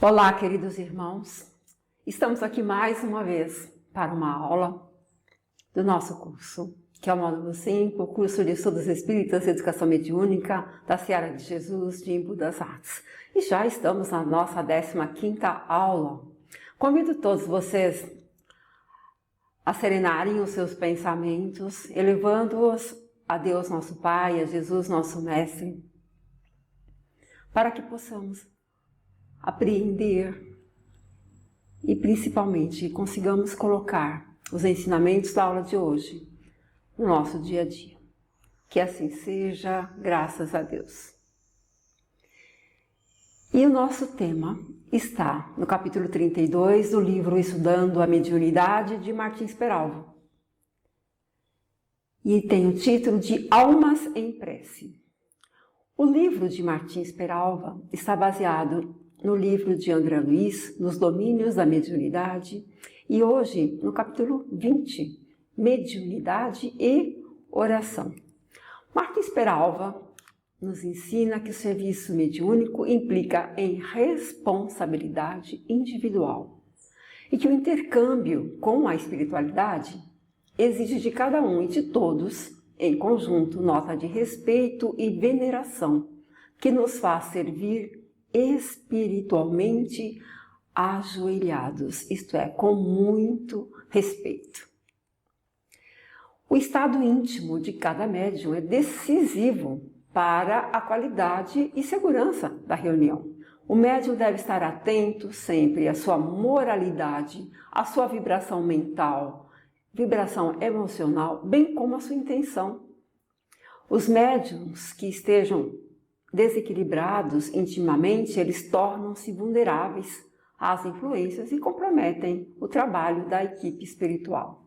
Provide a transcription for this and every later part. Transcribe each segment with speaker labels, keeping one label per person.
Speaker 1: Olá, queridos irmãos. Estamos aqui mais uma vez para uma aula do nosso curso, que é o módulo 5, o curso de Estudos Espíritas e Educação Mediúnica da Seara de Jesus de Embu das Artes. E já estamos na nossa 15ª aula. Convido todos vocês a serenarem os seus pensamentos, elevando-os a Deus nosso Pai, a Jesus nosso Mestre, para que possamos apreender e principalmente consigamos colocar os ensinamentos da aula de hoje no nosso dia a dia. Que assim seja, graças a Deus. E o nosso tema está no capítulo 32 do livro Estudando a Mediunidade de Martins Peralva. E tem o título de Almas em Prece. O livro de Martins Peralva está baseado no livro de André Luiz, Nos Domínios da Mediunidade, e hoje no capítulo 20, Mediunidade e Oração. Martins Peralva nos ensina que o serviço mediúnico implica em responsabilidade individual e que o intercâmbio com a espiritualidade exige de cada um e de todos, em conjunto, nota de respeito e veneração que nos faz servir espiritualmente ajoelhados, isto é, com muito respeito. O estado íntimo de cada médium é decisivo para a qualidade e segurança da reunião. O médium deve estar atento sempre à sua moralidade, à sua vibração mental, vibração emocional, bem como à sua intenção. Os médiums que estejam desequilibrados intimamente, eles tornam-se vulneráveis às influências e comprometem o trabalho da equipe espiritual.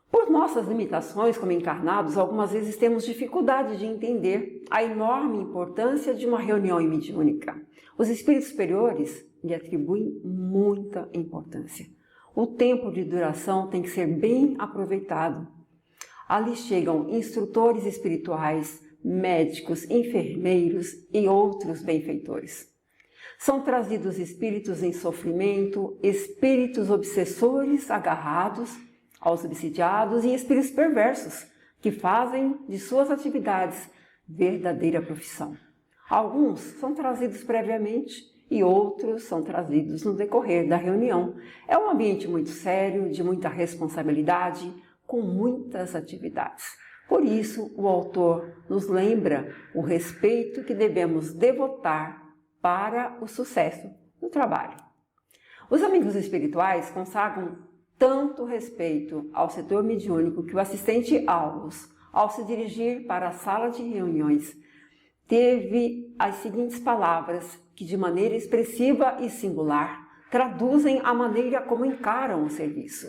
Speaker 1: Por nossas limitações como encarnados, algumas vezes temos dificuldade de entender a enorme importância de uma reunião mediúnica. Os espíritos superiores lhe atribuem muita importância. O tempo de duração tem que ser bem aproveitado. Ali chegam instrutores espirituais, médicos, enfermeiros e outros benfeitores. São trazidos espíritos em sofrimento, espíritos obsessores agarrados aos obsidiados e espíritos perversos que fazem de suas atividades verdadeira profissão. Alguns são trazidos previamente e outros são trazidos no decorrer da reunião. É um ambiente muito sério, de muita responsabilidade, com muitas atividades. Por isso, o autor nos lembra o respeito que devemos devotar para o sucesso do trabalho. Os amigos espirituais consagram tanto respeito ao setor mediúnico que o assistente Aulus, ao se dirigir para a sala de reuniões, teve as seguintes palavras que, de maneira expressiva e singular, traduzem a maneira como encaram o serviço.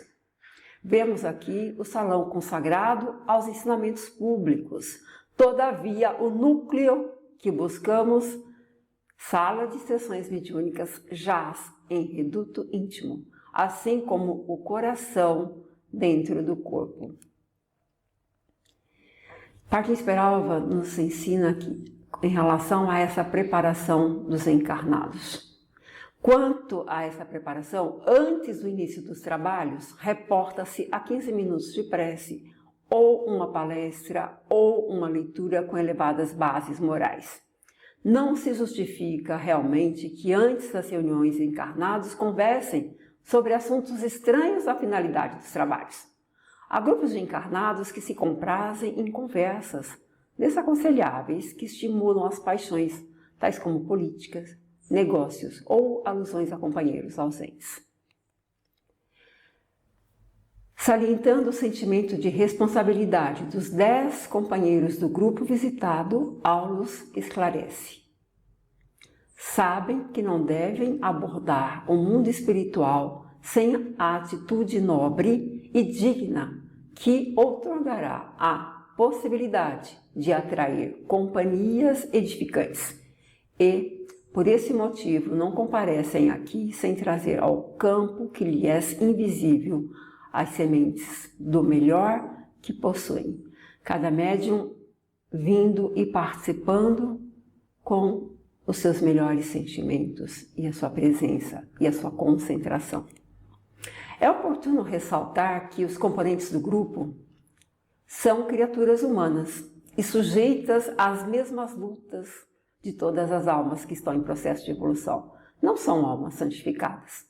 Speaker 1: Vemos aqui o salão consagrado aos ensinamentos públicos. Todavia, o núcleo que buscamos, sala de sessões mediúnicas, jaz em reduto íntimo, assim como o coração dentro do corpo. Martins Peralva nos ensina aqui em relação a essa preparação dos encarnados. Quanto a essa preparação, antes do início dos trabalhos, reporta-se a 15 minutos de prece, ou uma palestra, ou uma leitura com elevadas bases morais. Não se justifica realmente que antes das reuniões encarnados conversem sobre assuntos estranhos à finalidade dos trabalhos. Há grupos de encarnados que se comprazem em conversas desaconselháveis que estimulam as paixões, tais como políticas, negócios ou alusões a companheiros ausentes. Salientando o sentimento de responsabilidade dos 10 companheiros do grupo visitado, Aulus esclarece. Sabem que não devem abordar o mundo espiritual sem a atitude nobre e digna que outorgará a possibilidade de atrair companhias edificantes e, por esse motivo, não comparecem aqui sem trazer ao campo que lhes é invisível as sementes do melhor que possuem. Cada médium vindo e participando com os seus melhores sentimentos e a sua presença e a sua concentração. É oportuno ressaltar que os componentes do grupo são criaturas humanas e sujeitas às mesmas lutas de todas as almas que estão em processo de evolução. Não são almas santificadas.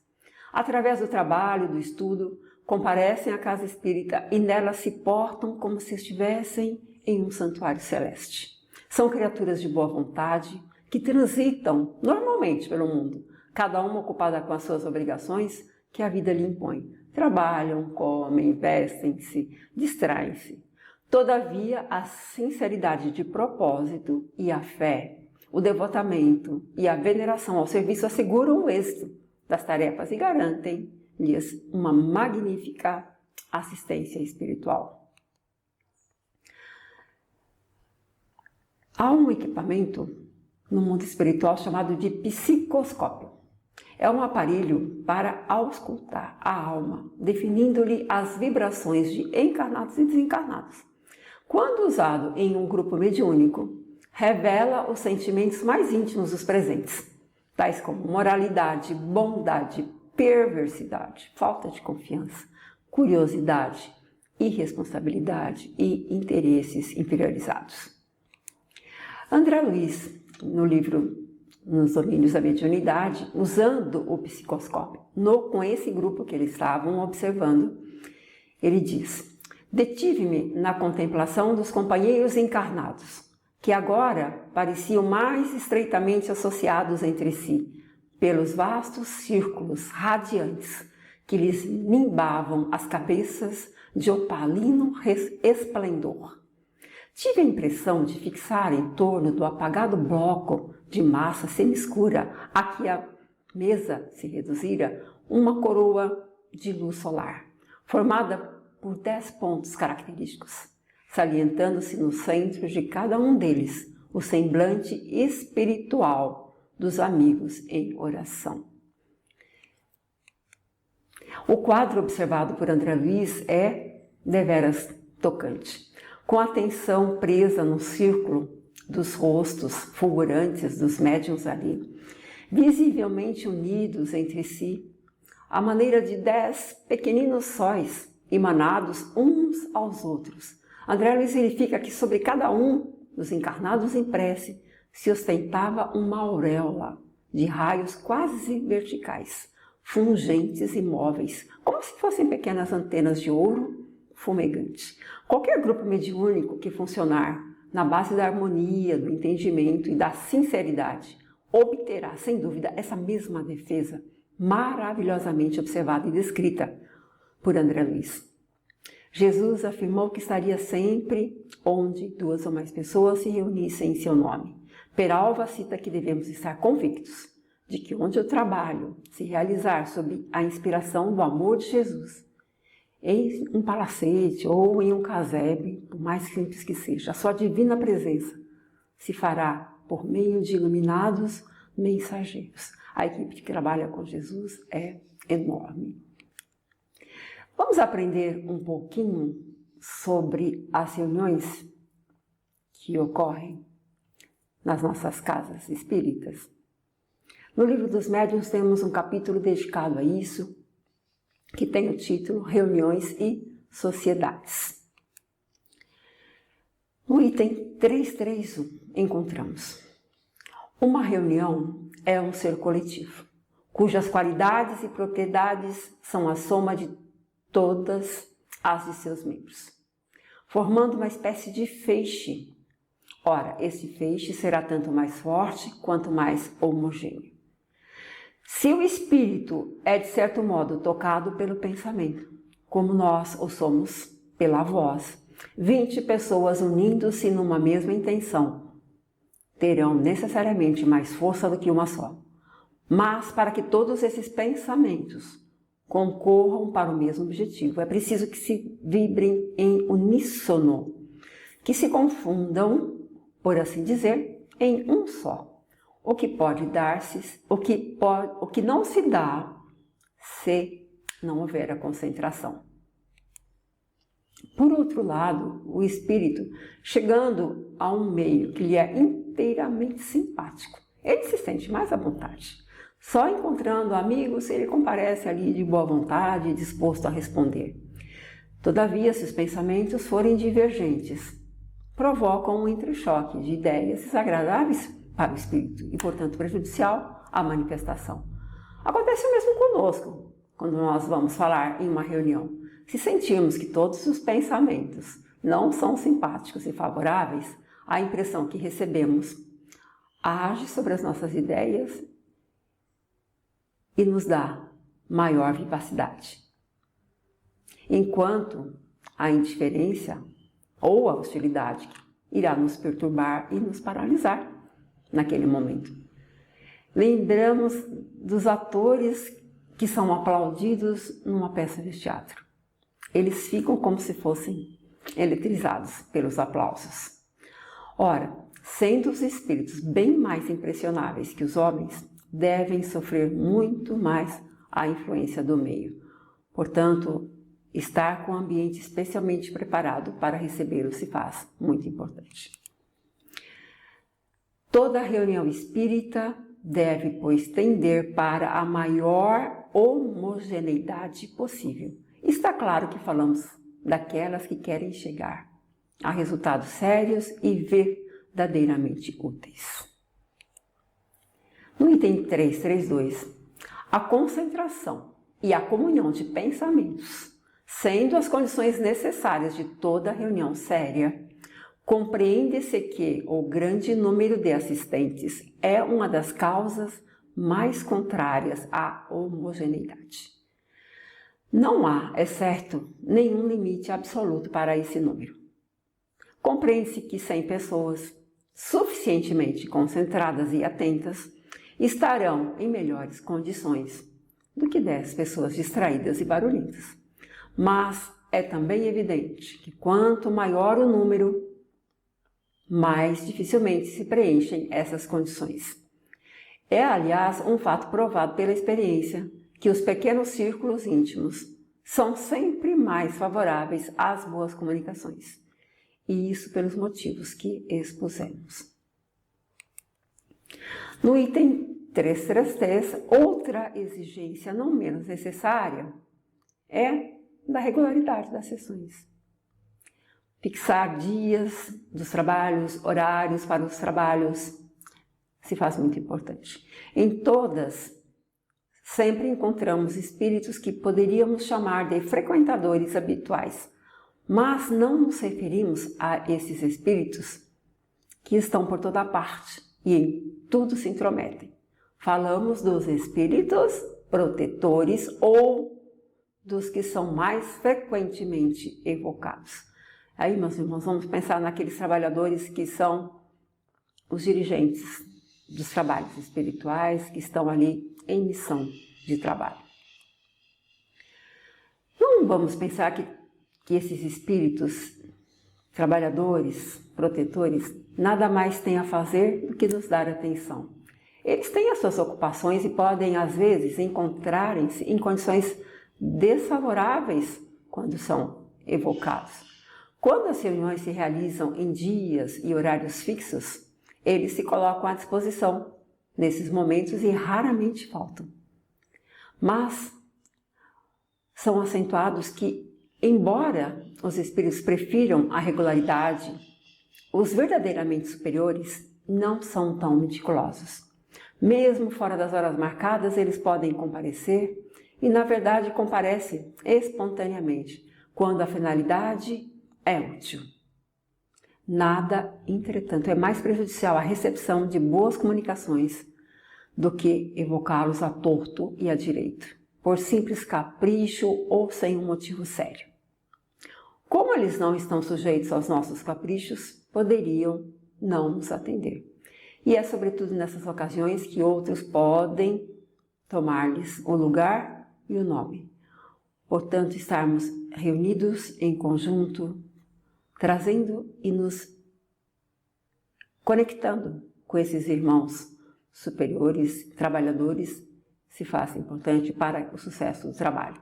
Speaker 1: Através do trabalho, do estudo, comparecem à casa espírita e nela se portam como se estivessem em um santuário celeste. São criaturas de boa vontade que transitam normalmente pelo mundo, cada uma ocupada com as suas obrigações que a vida lhe impõe. Trabalham, comem, vestem-se, distraem-se. Todavia, a sinceridade de propósito e a fé, o devotamento e a veneração ao serviço asseguram o êxito das tarefas e garantem-lhes uma magnífica assistência espiritual. Há um equipamento no mundo espiritual chamado de psicoscópio. É um aparelho para auscultar a alma, definindo-lhe as vibrações de encarnados e desencarnados. Quando usado em um grupo mediúnico, revela os sentimentos mais íntimos dos presentes, tais como moralidade, bondade, perversidade, falta de confiança, curiosidade, irresponsabilidade e interesses inferiorizados. André Luiz, no livro Nos Domínios da Mediunidade, usando o psicoscópio com esse grupo que eles estavam observando, ele diz: detive-me na contemplação dos companheiros encarnados, que agora pareciam mais estreitamente associados entre si, pelos vastos círculos radiantes que lhes nimbavam as cabeças de opalino esplendor. Tive a impressão de fixar em torno do apagado bloco de massa semi-escura a que a mesa se reduzira uma coroa de luz solar, formada por 10 pontos característicos, salientando-se no centro de cada um deles o semblante espiritual dos amigos em oração. O quadro observado por André Luiz é deveras tocante. Com a atenção presa no círculo dos rostos fulgurantes dos médiuns ali, visivelmente unidos entre si, à maneira de 10 pequeninos sóis emanados uns aos outros. André Luiz verifica que sobre cada um dos encarnados em prece se ostentava uma auréola de raios quase verticais, fungentes e móveis, como se fossem pequenas antenas de ouro fumegante. Qualquer grupo mediúnico que funcionar na base da harmonia, do entendimento e da sinceridade obterá, sem dúvida, essa mesma defesa maravilhosamente observada e descrita por André Luiz. Jesus afirmou que estaria sempre onde 2 ou mais pessoas se reunissem em seu nome. Peralva cita que devemos estar convictos de que onde o trabalho se realizar sob a inspiração do amor de Jesus, em um palacete ou em um casebre, por mais simples que seja, a sua divina presença se fará por meio de iluminados mensageiros. A equipe que trabalha com Jesus é enorme. Vamos aprender um pouquinho sobre as reuniões que ocorrem nas nossas casas espíritas. No livro dos Médiuns temos um capítulo dedicado a isso, que tem o título Reuniões e Sociedades. No item 331 encontramos: uma reunião é um ser coletivo, cujas qualidades e propriedades são a soma de todas as de seus membros, formando uma espécie de feixe. Ora, esse feixe será tanto mais forte quanto mais homogêneo. Se o espírito é, de certo modo, tocado pelo pensamento, como nós o somos pela voz, 20 pessoas unindo-se numa mesma intenção terão necessariamente mais força do que uma só. Mas para que todos esses pensamentos concorram para o mesmo objetivo, é preciso que se vibrem em uníssono, que se confundam, por assim dizer, em um só. O que pode dar-se, o que não se dá se não houver a concentração. Por outro lado, o espírito, chegando a um meio que lhe é inteiramente simpático ele se sente mais à vontade. Só encontrando amigos, ele comparece ali de boa vontade, disposto a responder. Todavia, se os pensamentos forem divergentes, provocam um entrechoque de ideias desagradáveis para o espírito e, portanto, prejudicial à manifestação. Acontece o mesmo conosco, quando nós vamos falar em uma reunião. Se sentirmos que todos os pensamentos não são simpáticos e favoráveis, a impressão que recebemos age sobre as nossas ideias e nos dá maior vivacidade. Enquanto a indiferença ou a hostilidade irá nos perturbar e nos paralisar naquele momento. Lembramos dos atores que são aplaudidos numa peça de teatro. Eles ficam como se fossem eletrizados pelos aplausos. Ora, sendo os espíritos bem mais impressionáveis que os homens, devem sofrer muito mais a influência do meio. Portanto, estar com o ambiente especialmente preparado para recebê-lo se faz muito importante. Toda reunião espírita deve, pois, tender para a maior homogeneidade possível. Está claro que falamos daquelas que querem chegar a resultados sérios e verdadeiramente úteis. No item 332, a concentração e a comunhão de pensamentos, sendo as condições necessárias de toda reunião séria, compreende-se que o grande número de assistentes é uma das causas mais contrárias à homogeneidade. Não há, é certo, nenhum limite absoluto para esse número. Compreende-se que 100 pessoas suficientemente concentradas e atentas estarão em melhores condições do que 10 pessoas distraídas e barulhentas. Mas é também evidente que quanto maior o número, mais dificilmente se preenchem essas condições. É, aliás, um fato provado pela experiência que os pequenos círculos íntimos são sempre mais favoráveis às boas comunicações. E isso pelos motivos que expusemos. No item 333, outra exigência não menos necessária é da regularidade das sessões. Fixar dias dos trabalhos, horários para os trabalhos, se faz muito importante. Em todas, sempre encontramos espíritos que poderíamos chamar de frequentadores habituais, mas não nos referimos a esses espíritos que estão por toda parte e em tudo se intrometem. Falamos dos espíritos protetores ou dos que são mais frequentemente evocados. Aí, meus irmãos, vamos pensar naqueles trabalhadores que são os dirigentes dos trabalhos espirituais, que estão ali em missão de trabalho. Não vamos pensar que esses espíritos trabalhadores, protetores, nada mais têm a fazer do que nos dar atenção. Eles têm as suas ocupações e podem, às vezes, encontrarem-se em condições desfavoráveis quando são evocados. Quando as reuniões se realizam em dias e horários fixos, eles se colocam à disposição nesses momentos e raramente faltam. Mas são acentuados que, embora os espíritos prefiram a regularidade, os verdadeiramente superiores não são tão meticulosos. Mesmo fora das horas marcadas, eles podem comparecer e, na verdade, comparecem espontaneamente, quando a finalidade é útil. Nada, entretanto, é mais prejudicial à recepção de boas comunicações do que evocá-los a torto e a direito, por simples capricho ou sem um motivo sério. Como eles não estão sujeitos aos nossos caprichos, poderiam não nos atender. E é sobretudo nessas ocasiões que outros podem tomar-lhes o lugar e o nome. Portanto, estarmos reunidos em conjunto, trazendo e nos conectando com esses irmãos superiores, trabalhadores, se faz importante para o sucesso do trabalho.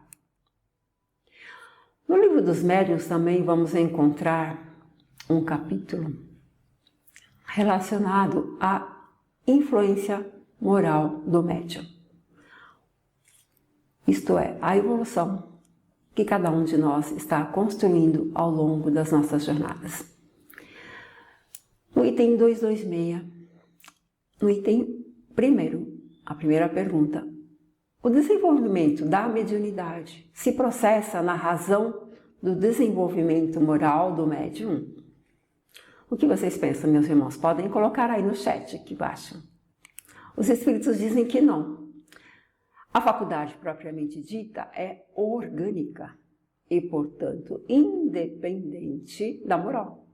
Speaker 1: No livro dos médiuns também vamos encontrar um capítulo relacionado à influência moral do médium. Isto é, a evolução que cada um de nós está construindo ao longo das nossas jornadas. No item 226, no item primeiro, a primeira pergunta: o desenvolvimento da mediunidade se processa na razão do desenvolvimento moral do médium? O que vocês pensam, meus irmãos? Podem colocar aí no chat aqui embaixo. Os espíritos dizem que não. A faculdade propriamente dita é orgânica e, portanto, independente da moral.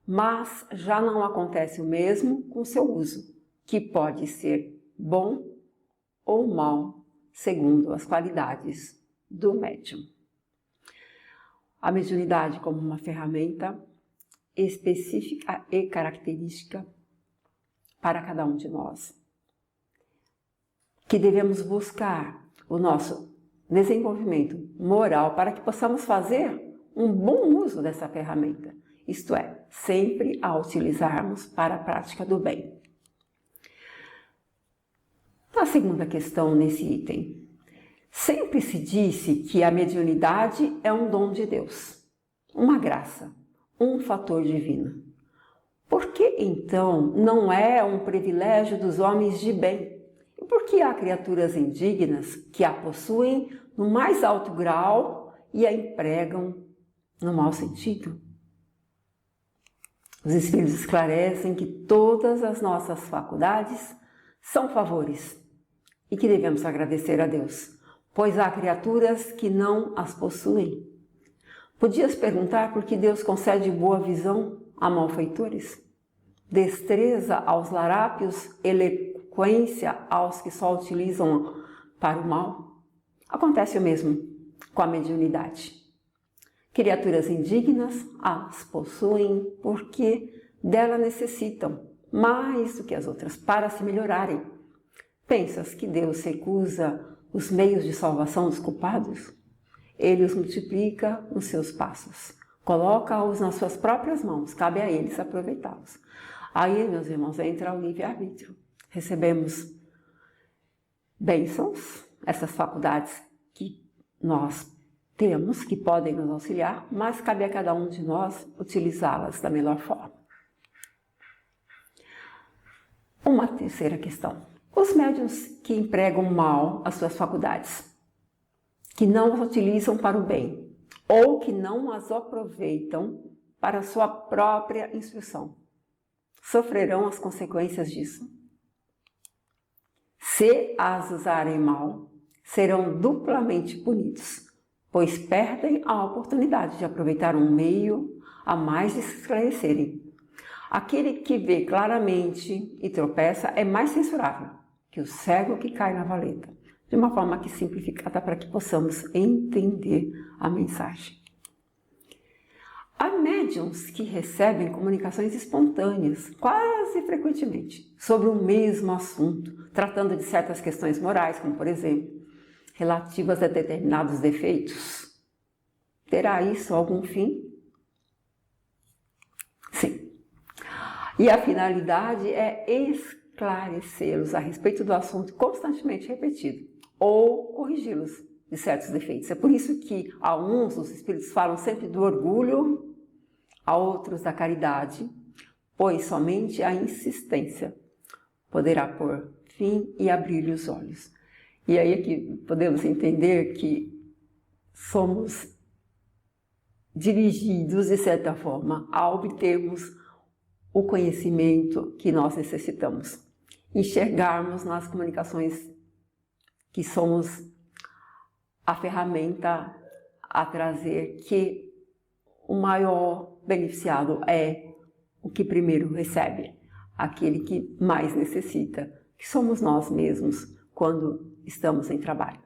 Speaker 1: Mas já não acontece o mesmo com seu uso, que pode ser bom ou mal, segundo as qualidades do médium. A mediunidade como uma ferramenta específica e característica para cada um de nós, que devemos buscar o nosso desenvolvimento moral para que possamos fazer um bom uso dessa ferramenta, isto é, sempre a utilizarmos para a prática do bem. A segunda questão nesse item: sempre se disse que a mediunidade é um dom de Deus, uma graça, um fator divino. Por que então não é um privilégio dos homens de bem? E por que há criaturas indignas que a possuem no mais alto grau e a empregam no mau sentido? Os Espíritos esclarecem que todas as nossas faculdades são favores e que devemos agradecer a Deus, pois há criaturas que não as possuem. Podias perguntar por que Deus concede boa visão a malfeitores, destreza aos larápios, eloquência aos que só utilizam para o mal? Acontece o mesmo com a mediunidade. Criaturas indignas as possuem porque dela necessitam mais do que as outras para se melhorarem. Pensas que Deus recusa os meios de salvação dos culpados? Ele os multiplica nos seus passos, coloca-os nas suas próprias mãos, cabe a eles aproveitá-los. Aí, meus irmãos, entra o livre-arbítrio. Recebemos bênçãos, essas faculdades que nós temos, que podem nos auxiliar, mas cabe a cada um de nós utilizá-las da melhor forma. Uma terceira questão: os médiuns que empregam mal as suas faculdades, que não as utilizam para o bem, ou que não as aproveitam para a sua própria instrução, sofrerão as consequências disso? Se as usarem mal, serão duplamente punidos, pois perdem a oportunidade de aproveitar um meio a mais de se esclarecerem. Aquele que vê claramente e tropeça é mais censurável que o cego que cai na valeta, de uma forma aqui simplificada para que possamos entender a mensagem. Há médiuns que recebem comunicações espontâneas, quase frequentemente, sobre o mesmo assunto, tratando de certas questões morais, como por exemplo, relativas a determinados defeitos. Terá isso algum fim? Sim. E a finalidade é esclarecê-los a respeito do assunto constantemente repetido, ou corrigi-los de certos defeitos. É por isso que a uns os espíritos falam sempre do orgulho, a outros da caridade, pois somente a insistência poderá pôr fim e abrir-lhe os olhos. E aí aqui podemos entender que somos dirigidos, de certa forma, a obtermos o conhecimento que nós necessitamos. Enxergarmos nas comunicações que somos a ferramenta a trazer, que o maior beneficiado é o que primeiro recebe, aquele que mais necessita, que somos nós mesmos quando estamos em trabalho.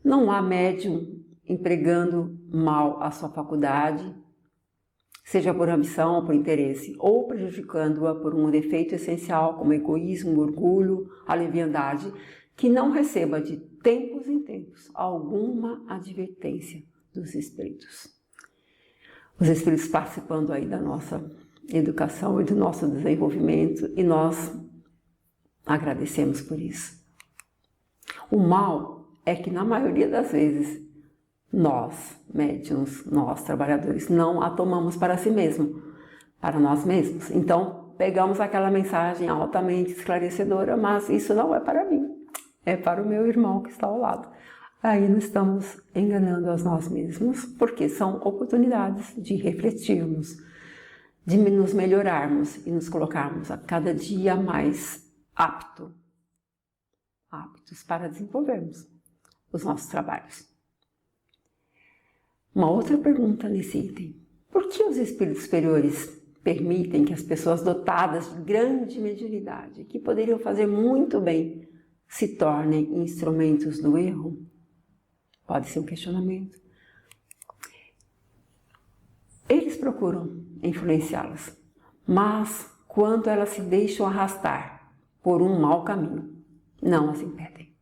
Speaker 1: Não há médium empregando mal a sua faculdade, seja por ambição ou por interesse, ou prejudicando-a por um defeito essencial como egoísmo, orgulho, a leviandade, que não receba de tempos em tempos alguma advertência dos espíritos. Os espíritos participando aí da nossa educação e do nosso desenvolvimento, e nós agradecemos por isso. O mal é que na maioria das vezes nós, médiuns, nós, trabalhadores, não a tomamos para si mesmo, para nós mesmos. Então, pegamos aquela mensagem altamente esclarecedora, mas isso não é para mim, é para o meu irmão que está ao lado. Aí nós estamos enganando a nós mesmos, porque são oportunidades de refletirmos, de nos melhorarmos e nos colocarmos a cada dia mais aptos para desenvolvermos os nossos trabalhos. Uma outra pergunta nesse item: por que os espíritos superiores permitem que as pessoas dotadas de grande mediunidade, que poderiam fazer muito bem, se tornem instrumentos do erro? Pode ser um questionamento. Eles procuram influenciá-las, mas quando elas se deixam arrastar por um mau caminho, não as impedem.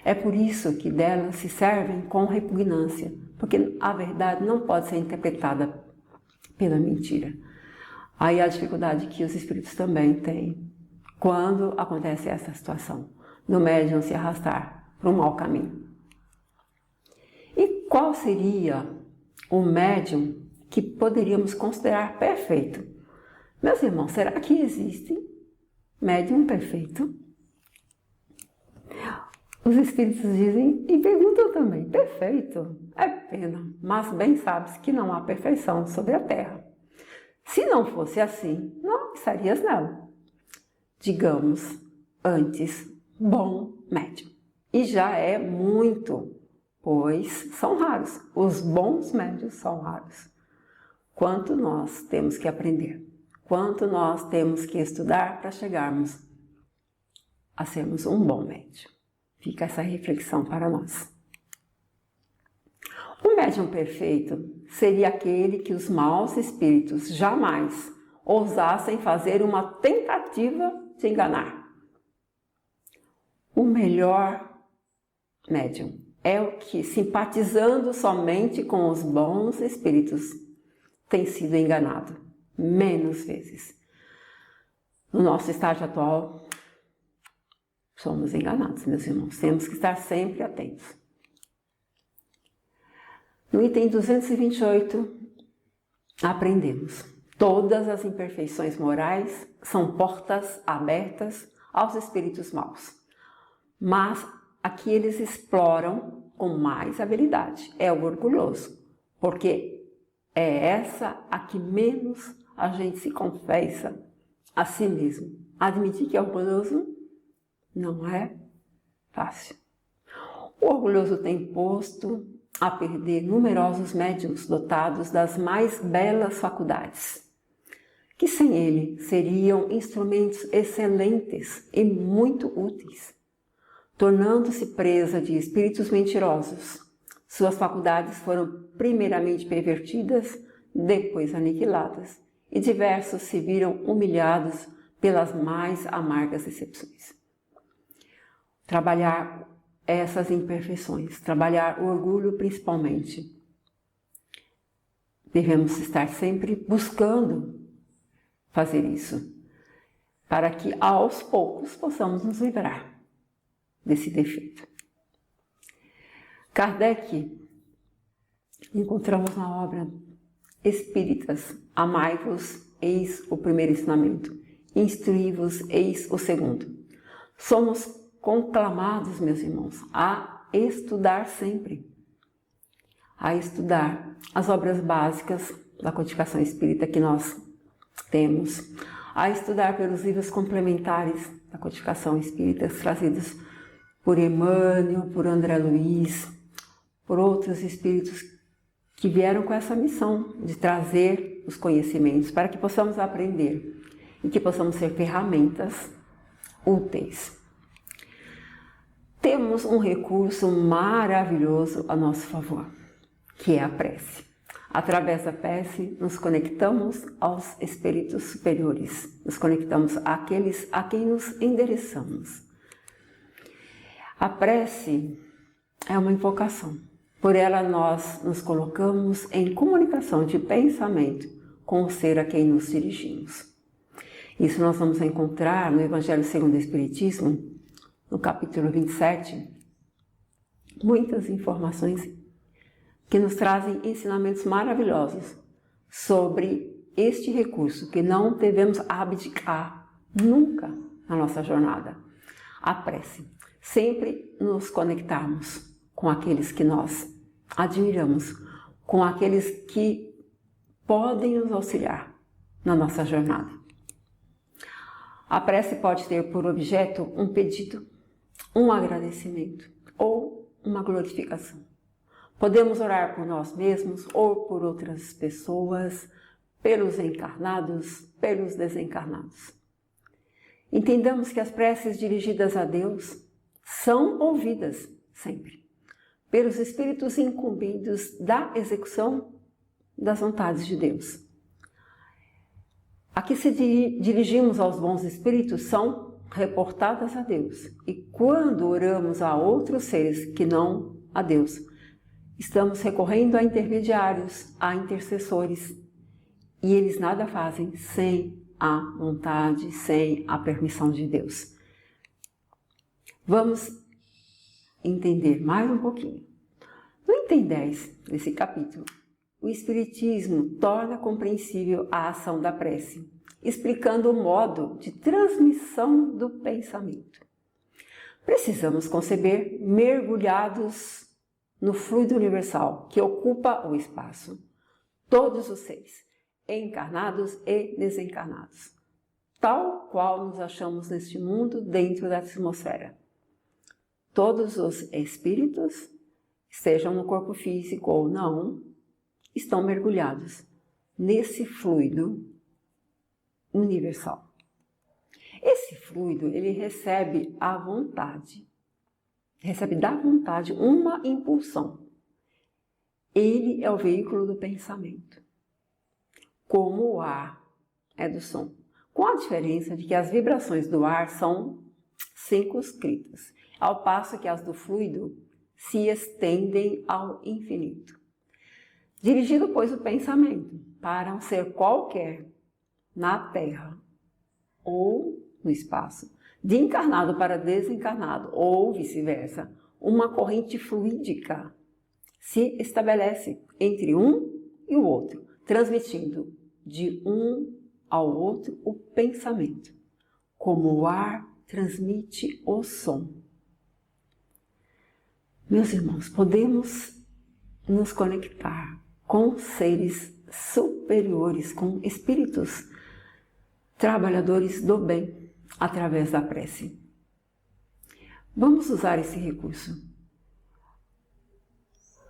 Speaker 1: É por isso que delas se servem com repugnância, porque a verdade não pode ser interpretada pela mentira. Aí a dificuldade que os espíritos também têm quando acontece essa situação, do médium se arrastar por um mau caminho. E qual seria o médium que poderíamos considerar perfeito? Meus irmãos, será que existe médium perfeito? Os espíritos dizem e perguntam também: perfeito? É pena, mas bem sabes que não há perfeição sobre a terra. Se não fosse assim, não estarias nela. Digamos, antes, bom médium. E já é muito, pois são raros. Os bons médios são raros. Quanto nós temos que aprender, quanto nós temos que estudar para chegarmos a sermos um bom médium. Fica essa reflexão para nós. O médium perfeito seria aquele que os maus espíritos jamais ousassem fazer uma tentativa de enganar. O melhor médium é o que, simpatizando somente com os bons espíritos, tem sido enganado menos vezes. No nosso estágio atual, somos enganados, meus irmãos. Temos que estar sempre atentos. No item 228, aprendemos: todas as imperfeições morais são portas abertas aos espíritos maus. Mas a que eles exploram com mais habilidade é o orgulhoso, porque é essa a que menos a gente se confessa a si mesmo. Admitir que é orgulhoso não é fácil. O orgulhoso tem posto a perder numerosos médiuns dotados das mais belas faculdades, que sem ele seriam instrumentos excelentes e muito úteis. Tornando-se presa de espíritos mentirosos, suas faculdades foram primeiramente pervertidas, depois aniquiladas, e diversos se viram humilhados pelas mais amargas decepções. Trabalhar essas imperfeições, trabalhar o orgulho principalmente. Devemos estar sempre buscando fazer isso, para que aos poucos possamos nos livrar desse defeito. Kardec, encontramos na obra Espíritas: amai-vos, eis o primeiro ensinamento, instruí-vos, eis o segundo. Somos conclamados, meus irmãos, a estudar sempre, a estudar as obras básicas da codificação espírita que nós temos, a estudar pelos livros complementares da codificação espírita trazidos por Emmanuel, por André Luiz, por outros espíritos que vieram com essa missão de trazer os conhecimentos para que possamos aprender e que possamos ser ferramentas úteis. Temos um recurso maravilhoso a nosso favor, que é a prece. Através da prece, nos conectamos aos espíritos superiores, nos conectamos àqueles a quem nos endereçamos. A prece é uma invocação. Por ela nós nos colocamos em comunicação de pensamento com o ser a quem nos dirigimos. Isso nós vamos encontrar no Evangelho segundo o Espiritismo, no capítulo 27, muitas informações que nos trazem ensinamentos maravilhosos sobre este recurso que não devemos abdicar nunca na nossa jornada. A prece. Sempre nos conectarmos com aqueles que nós admiramos, com aqueles que podem nos auxiliar na nossa jornada. A prece pode ter por objeto um pedido, um agradecimento ou uma glorificação. Podemos orar por nós mesmos ou por outras pessoas, pelos encarnados, pelos desencarnados. Entendamos que as preces dirigidas a Deus são ouvidas sempre pelos espíritos incumbidos da execução das vontades de Deus. A que se dirigimos aos bons espíritos são reportadas a Deus. E quando oramos a outros seres que não a Deus, estamos recorrendo a intermediários, a intercessores, e eles nada fazem sem a vontade, sem a permissão de Deus. Vamos entender mais um pouquinho. No item 10 desse capítulo, o Espiritismo torna compreensível a ação da prece, explicando o modo de transmissão do pensamento. Precisamos conceber mergulhados no fluido universal que ocupa o espaço, todos os seres, encarnados e desencarnados, tal qual nos achamos neste mundo dentro da atmosfera. Todos os espíritos, estejam no corpo físico ou não, estão mergulhados nesse fluido universal. Esse fluido, ele recebe da vontade uma impulsão. Ele é o veículo do pensamento, como o ar é do som, com a diferença de que as vibrações do ar são circunscritas, ao passo que as do fluido se estendem ao infinito. Dirigido, pois, o pensamento para um ser qualquer na Terra ou no espaço, de encarnado para desencarnado ou vice-versa, uma corrente fluídica se estabelece entre um e o outro, transmitindo de um ao outro o pensamento, como o ar transmite o som. Meus irmãos, podemos nos conectar com seres superiores, com espíritos trabalhadores do bem, através da prece. Vamos usar esse recurso.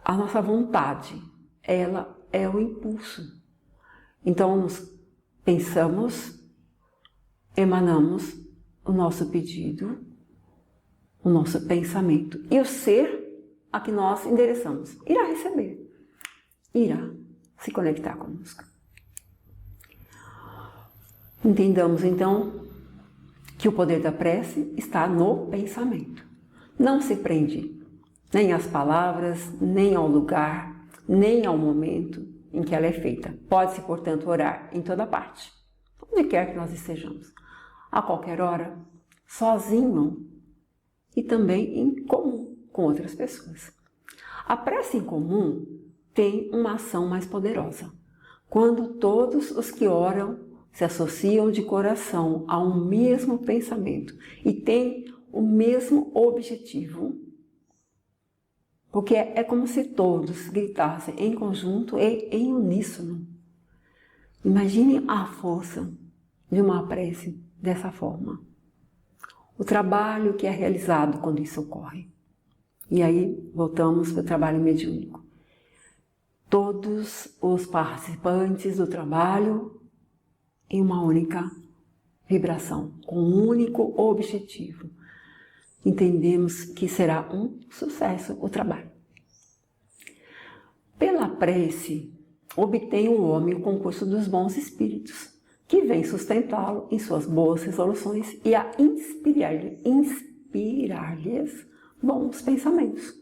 Speaker 1: A nossa vontade, ela é o impulso. Então, nós pensamos, emanamos o nosso pedido, o nosso pensamento. E o ser a que nós endereçamos irá receber, irá se conectar conosco. Entendamos, então, que o poder da prece está no pensamento. Não se prende nem às palavras, nem ao lugar, nem ao momento em que ela é feita. Pode-se, portanto, orar em toda parte, onde quer que nós estejamos, a qualquer hora, sozinho e também em comum com outras pessoas. A prece em comum tem uma ação mais poderosa, quando todos os que oram se associam de coração a um mesmo pensamento e têm o mesmo objetivo, porque é como se todos gritassem em conjunto e em uníssono. Imagine a força de uma prece dessa forma. O trabalho que é realizado quando isso ocorre. E aí voltamos para o trabalho mediúnico. Todos os participantes do trabalho em uma única vibração, com um único objetivo. Entendemos que será um sucesso o trabalho. Pela prece, obtém o homem o concurso dos bons espíritos, que vem sustentá-lo em suas boas resoluções e a inspirar-lhes bons pensamentos.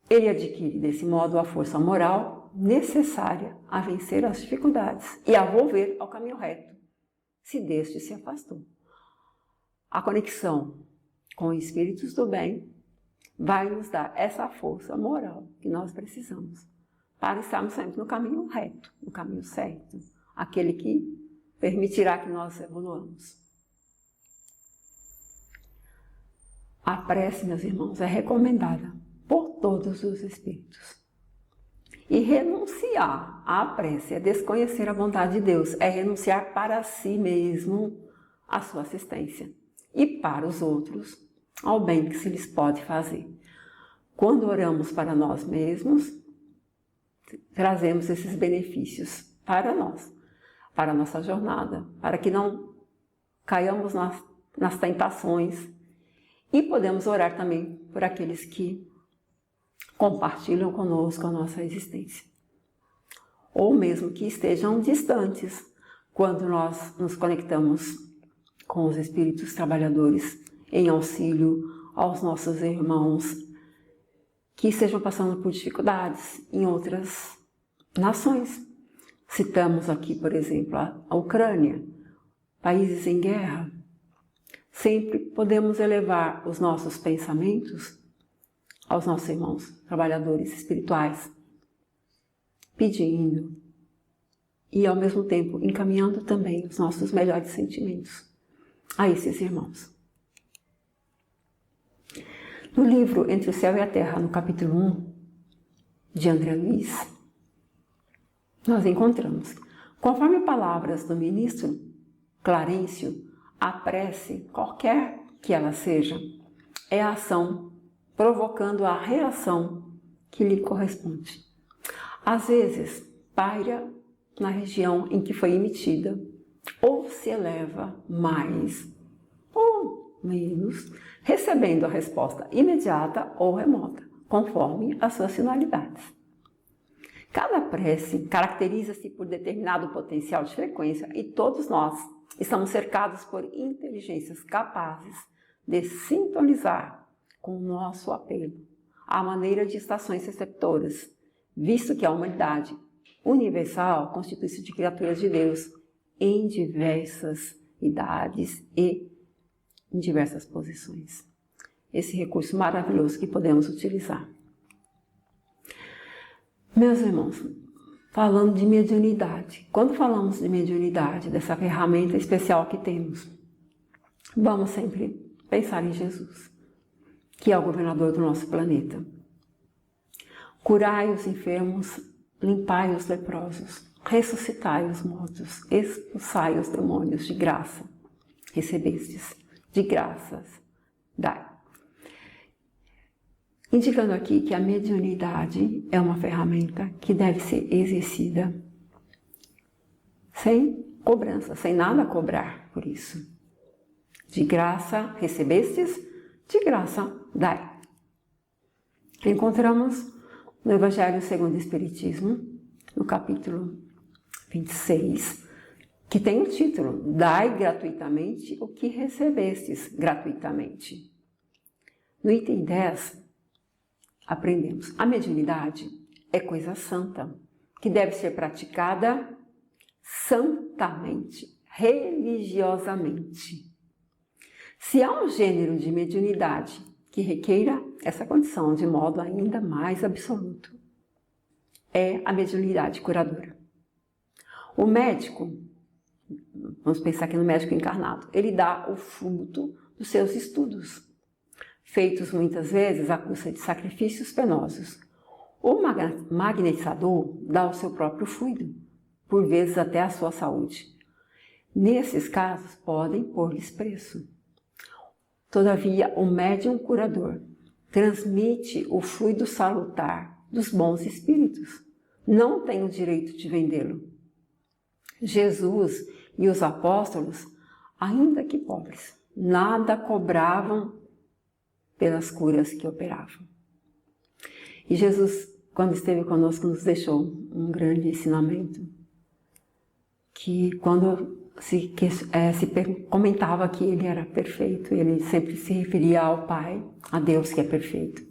Speaker 1: Ele adquire, desse modo, a força moral necessária a vencer as dificuldades e a volver ao caminho reto, se deste se afastou. A conexão com espíritos do bem vai nos dar essa força moral que nós precisamos para estarmos sempre no caminho reto, no caminho certo, aquele que permitirá que nós evoluamos. A prece, meus irmãos, é recomendada por todos os espíritos. E renunciar à prece é desconhecer a vontade de Deus, é renunciar para si mesmo a sua assistência e para os outros ao bem que se lhes pode fazer. Quando oramos para nós mesmos, trazemos esses benefícios para nós, para a nossa jornada, para que não caiamos nas tentações. E podemos orar também por aqueles que compartilham conosco a nossa existência. Ou mesmo que estejam distantes, quando nós nos conectamos com os espíritos trabalhadores em auxílio aos nossos irmãos que estejam passando por dificuldades em outras nações. Citamos aqui, por exemplo, a Ucrânia, países em guerra. Sempre podemos elevar os nossos pensamentos aos nossos irmãos trabalhadores espirituais, pedindo e, ao mesmo tempo, encaminhando também os nossos melhores sentimentos a esses irmãos. No livro Entre o Céu e a Terra, no capítulo 1, de André Luiz, nós encontramos, conforme palavras do ministro Clarencio, a prece, qualquer que ela seja, é a ação provocando a reação que lhe corresponde. Às vezes, paira na região em que foi emitida, ou se eleva mais ou menos, recebendo a resposta imediata ou remota, conforme as suas finalidades. Cada prece caracteriza-se por determinado potencial de frequência e todos nós estamos cercados por inteligências capazes de sintonizar com o nosso apelo, à maneira de estações receptoras, visto que a humanidade universal constitui-se de criaturas de Deus em diversas idades e em diversas posições. Esse recurso maravilhoso que podemos utilizar. Meus irmãos, falando de mediunidade, quando falamos de mediunidade, dessa ferramenta especial que temos, vamos sempre pensar em Jesus, que é o governador do nosso planeta. Curai os enfermos, limpai os leprosos, ressuscitai os mortos, expulsai os demônios, de graça recebestes, de graças dai. Indicando aqui que a mediunidade é uma ferramenta que deve ser exercida sem cobrança, sem nada cobrar por isso. De graça recebestes, de graça dai. Encontramos no Evangelho segundo o Espiritismo, no capítulo 26, que tem o título: Dai gratuitamente o que recebestes gratuitamente. No item 10, aprendemos: a mediunidade é coisa santa, que deve ser praticada santamente, religiosamente. Se há um gênero de mediunidade que requeira essa condição de modo ainda mais absoluto, é a mediunidade curadora. O médico, vamos pensar aqui no médico encarnado, ele dá o fruto dos seus estudos, feitos muitas vezes à custa de sacrifícios penosos. O magnetizador dá o seu próprio fluido, por vezes até a sua saúde. Nesses casos, podem pôr-lhes preço. Todavia, o médium curador transmite o fluido salutar dos bons espíritos. Não tem o direito de vendê-lo. Jesus e os apóstolos, ainda que pobres, nada cobravam pelas curas que operavam. E Jesus, quando esteve conosco, nos deixou um grande ensinamento, que quando comentava que ele era perfeito, ele sempre se referia ao Pai, a Deus que é perfeito,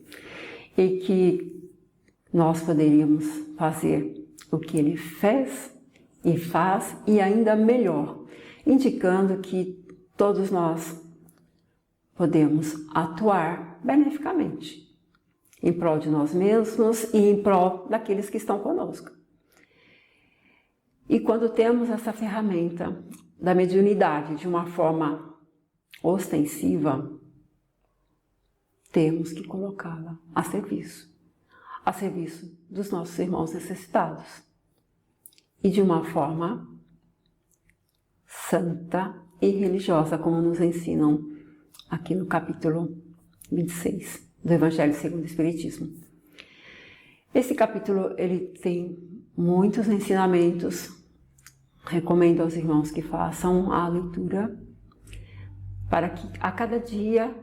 Speaker 1: e que nós poderíamos fazer o que ele fez e faz, e ainda melhor. indicando que todos nós podemos atuar beneficamente em prol de nós mesmos e em prol daqueles que estão conosco. E quando temos essa ferramenta da mediunidade de uma forma ostensiva, temos que colocá-la a serviço dos nossos irmãos necessitados. E de uma forma santa e religiosa, como nos ensinam aqui no capítulo 26 do Evangelho segundo o Espiritismo. Esse capítulo ele tem muitos ensinamentos. Recomendo aos irmãos que façam a leitura para que a cada dia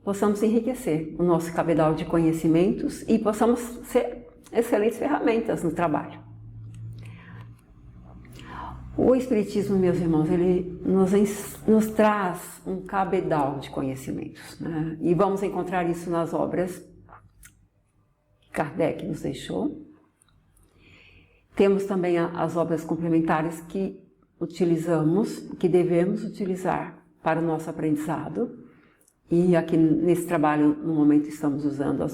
Speaker 1: possamos enriquecer o nosso cabedal de conhecimentos e possamos ser excelentes ferramentas no trabalho. O Espiritismo, meus irmãos, ele nos traz um cabedal de conhecimentos, né? E vamos encontrar isso nas obras que Kardec nos deixou. Temos também as obras complementares que utilizamos, que devemos utilizar para o nosso aprendizado. E aqui nesse trabalho, no momento, estamos usando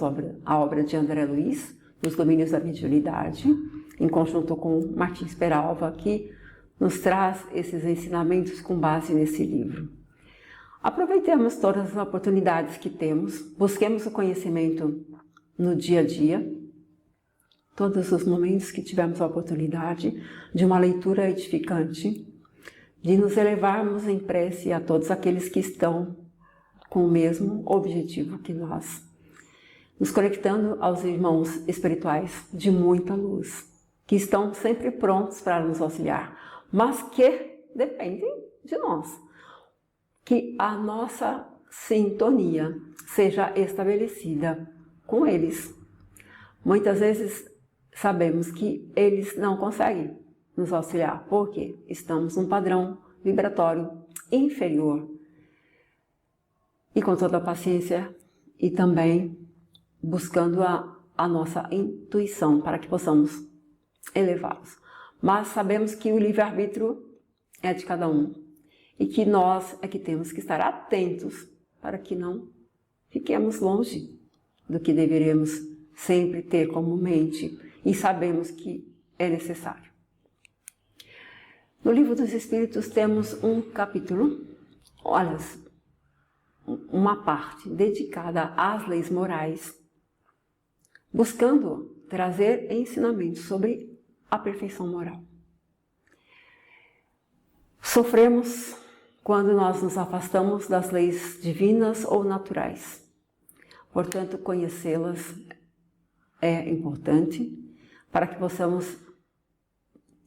Speaker 1: a obra de André Luiz, Nos Domínios da Mediunidade, em conjunto com Martins Peralva, que nos traz esses ensinamentos com base nesse livro. Aproveitemos todas as oportunidades que temos, busquemos o conhecimento no dia a dia, todos os momentos que tivermos a oportunidade de uma leitura edificante, de nos elevarmos em prece a todos aqueles que estão com o mesmo objetivo que nós, nos conectando aos irmãos espirituais de muita luz, que estão sempre prontos para nos auxiliar, mas que dependem de nós. Que a nossa sintonia seja estabelecida com eles. Muitas vezes sabemos que eles não conseguem nos auxiliar, porque estamos num padrão vibratório inferior. E com toda a paciência e também buscando a nossa intuição para que possamos elevá-los. Mas sabemos que o livre-arbítrio é de cada um e que nós é que temos que estar atentos para que não fiquemos longe do que deveríamos sempre ter como mente e sabemos que é necessário. No Livro dos Espíritos temos um capítulo, olha, uma parte dedicada às leis morais, buscando trazer ensinamentos sobre a perfeição moral. Sofremos quando nós nos afastamos das leis divinas ou naturais. Portanto, conhecê-las é importante para que possamos,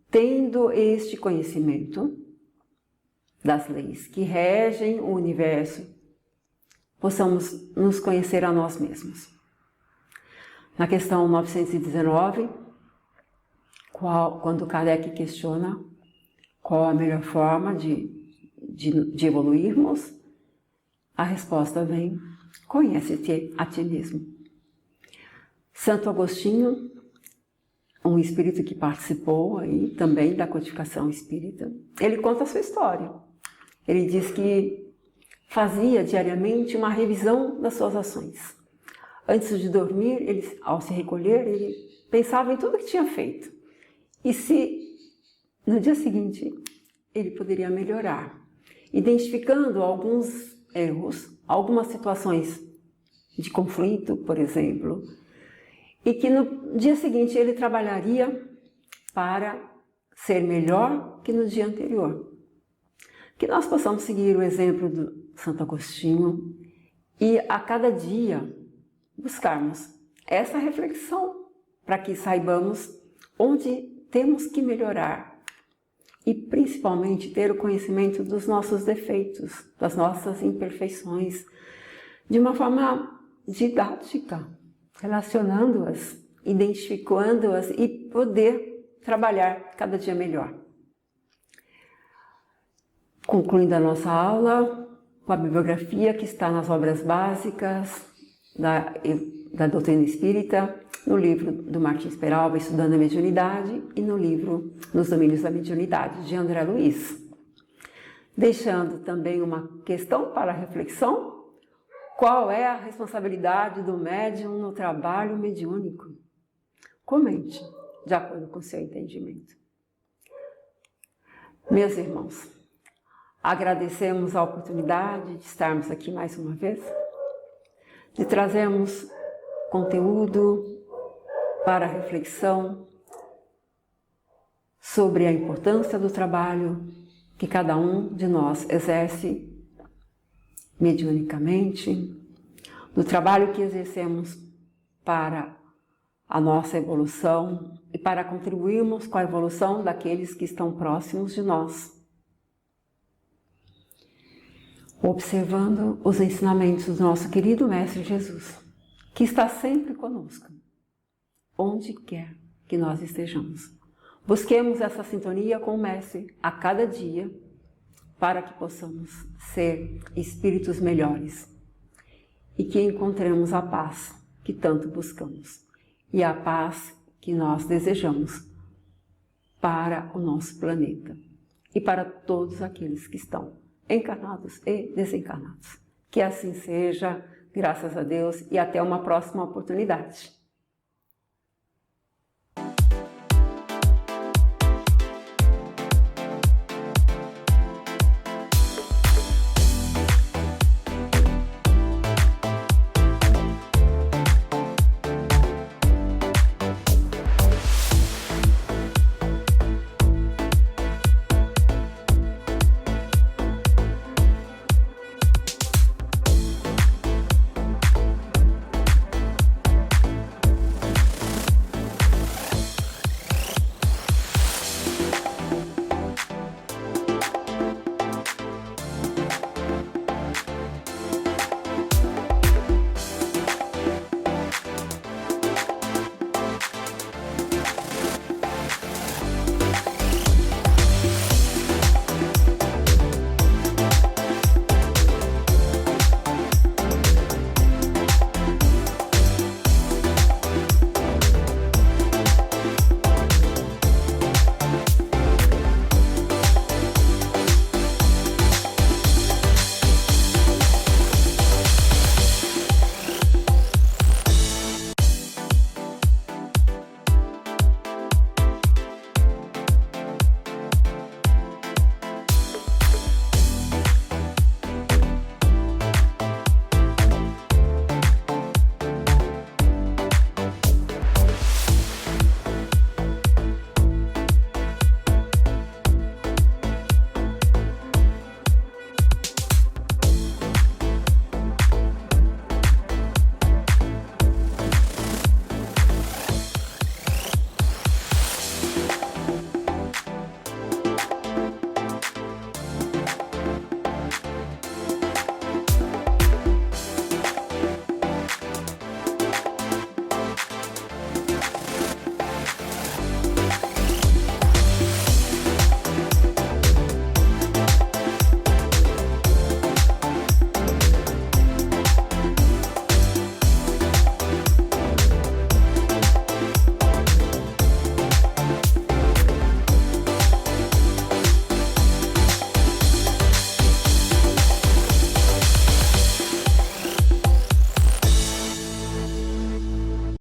Speaker 1: tendo este conhecimento das leis que regem o universo, possamos nos conhecer a nós mesmos. Na questão 919, quando Kardec questiona qual a melhor forma de evoluirmos, a resposta vem: conhece-te a ti mesmo. Santo Agostinho, um espírito que participou aí também da codificação espírita, ele conta a sua história. Ele diz que fazia diariamente uma revisão das suas ações. Antes de dormir, ao se recolher, ele pensava em tudo que tinha feito. E se no dia seguinte ele poderia melhorar, identificando alguns erros, algumas situações de conflito, por exemplo, e que no dia seguinte ele trabalharia para ser melhor que no dia anterior. Que nós possamos seguir o exemplo do Santo Agostinho e a cada dia buscarmos essa reflexão para que saibamos onde temos que melhorar e principalmente ter o conhecimento dos nossos defeitos, das nossas imperfeições, de uma forma didática, relacionando-as, identificando-as e poder trabalhar cada dia melhor. Concluindo a nossa aula com a bibliografia que está nas obras básicas da doutrina espírita, no livro do Martins Peralva, Estudando a Mediunidade, e no livro Nos Domínios da Mediunidade, de André Luiz. deixando também uma questão para reflexão: qual é a responsabilidade do médium no trabalho mediúnico? Comente, de acordo com o seu entendimento. Meus irmãos, agradecemos a oportunidade de estarmos aqui mais uma vez, de trazermos conteúdo para reflexão sobre a importância do trabalho que cada um de nós exerce mediunicamente, do trabalho que exercemos para a nossa evolução e para contribuirmos com a evolução daqueles que estão próximos de nós, observando os ensinamentos do nosso querido Mestre Jesus, que está sempre conosco, onde quer que nós estejamos. Busquemos essa sintonia com o Mestre a cada dia, para que possamos ser espíritos melhores e que encontremos a paz que tanto buscamos e a paz que nós desejamos para o nosso planeta e para todos aqueles que estão encarnados e desencarnados. Que assim seja, graças a Deus, e até uma próxima oportunidade.